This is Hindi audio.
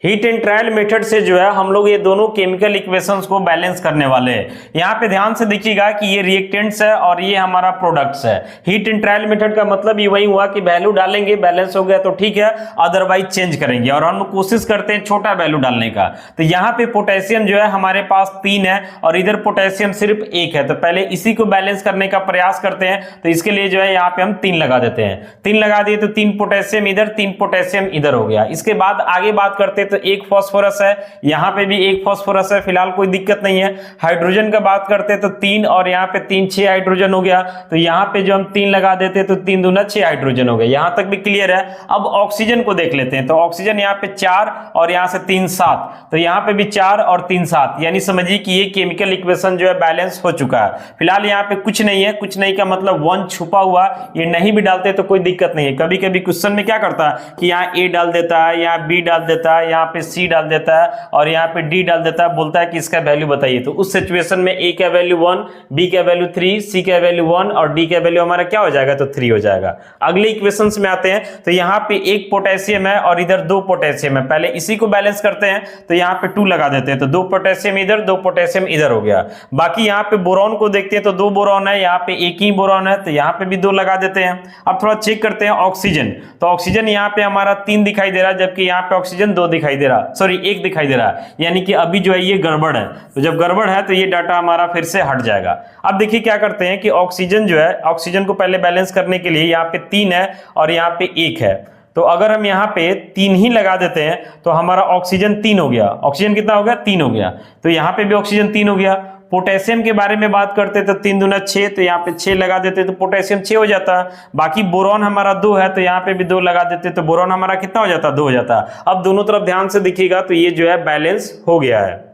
हीट एंड ट्रायल मेथड से जो है हम लोग ये दोनों केमिकल इक्वेशंस को बैलेंस करने वाले हैं। यहाँ पे ध्यान से देखिएगा कि ये रिएक्टेंट्स है और ये हमारा प्रोडक्ट्स है। हीट एंड ट्रायल मेथड का मतलब ये वही हुआ कि वैल्यू डालेंगे, बैलेंस हो गया तो ठीक है, अदरवाइज चेंज करेंगे और हम कोशिश करते हैं छोटा वैल्यू डालने का। तो यहाँ पे पोटेशियम जो है हमारे पास 3 है और इधर पोटेशियम सिर्फ 1 है, तो पहले इसी को बैलेंस करने का प्रयास करते हैं। तो इसके लिए जो है यहाँ पे हम 3 लगा देते हैं। 3 लगा दिए तो 3 पोटेशियम इधर, 3 पोटेशियम इधर हो गया। इसके बाद आगे बात करते हैं तो 1 फास्फोरस है, यहाँ पे भी 1 फास्फोरस है, फिलहाल कोई दिक्कत नहीं है। हाइड्रोजन का बात करते हैं तो 3 और यहाँ पे 3 6 हाइड्रोजन हो गया। तो यहाँ पे जो हम 3 लगा देते हैं तो 3 दूना 6 हाइड्रोजन हो गया। यहाँ तक भी क्लियर है। अब ऑक्सीजन को देख लेते हैं। तो ऑक्सीजन यहाँ पे 4 और यहाँ से 3 7, तो यहाँ पे भी 4 और 3 7, यानी समझिए कि ये केमिकल इक्वेशन जो है बैलेंस हो चुका है। फिलहाल यहाँ पे कुछ नहीं है, कुछ नहीं का मतलब 1 छुपा हुआ, ये नहीं भी डालते तो कोई दिक्कत नहीं है। कभी कभी क्वेश्चन में क्या करता है कि यहाँ ए डाल देता है, यहाँ बी डाल देता है, यहाँ पे सी डाल देता है और यहाँ पे डी डाल देता है, बोलता है कि इसका वैल्यू बताइए। तो उस सिचुएशन में ए का वैल्यू 1, बी का वैल्यू 3, सी का वैल्यू 1 और डी का वैल्यू हमारा क्या हो जाएगा, तो 3 हो जाएगा। अगले इक्वेशंस में आते हैं। तो यहाँ पे 1 पोटेशियम है और इधर 2 पोटेशियम है, पहले इसी को बैलेंस करते हैं। तो यहाँ पे 2 लगा देते हैं, तो 2 पोटेशियम इधर, 2 पोटेशियम इधर हो गया। बाकी यहाँ पे बोरॉन को देखते हैं तो 2 बोरॉन है, यहाँ पे 1 ही बोरॉन है, तो यहाँ पे भी 2 लगा देते हैं। अब थोड़ा चेक करते हैं ऑक्सीजन। तो ऑक्सीजन यहाँ पे हमारा 3 दिखाई दे रहा है, जबकि यहाँ पे ऑक्सीजन 2 दिखाई दे रहा, सॉरी 1 दिखाई दे रहा है, यानी कि अभी जो है ये गड़बड़ है। तो जब गड़बड़ है तो ये डाटा हमारा फिर से हट जाएगा। अब देखिए क्या करते हैं कि ऑक्सीजन जो है, ऑक्सीजन को पहले बैलेंस करने के लिए यहाँ पे 3 है और यहाँ पे 1 है। तो अगर हम यहाँ पे 3 ही लगा देते हैं तो हमारा ऑक्सीजन 3 हो गया। ऑक्सीजन कितना हो गया, 3 हो गया। तो यहाँ पे भी ऑक्सीजन 3 हो गया। पोटेशियम के बारे में बात करते तो 3 दूना 6, तो यहाँ पे 6 लगा देते तो पोटेशियम 6 हो जाता। बाकी बोरॉन हमारा 2 है, तो यहाँ पे भी 2 लगा देते तो बोरॉन हमारा कितना हो जाता, 2 हो जाता। अब दोनों तरफ ध्यान से देखिएगा तो ये जो है बैलेंस हो गया है।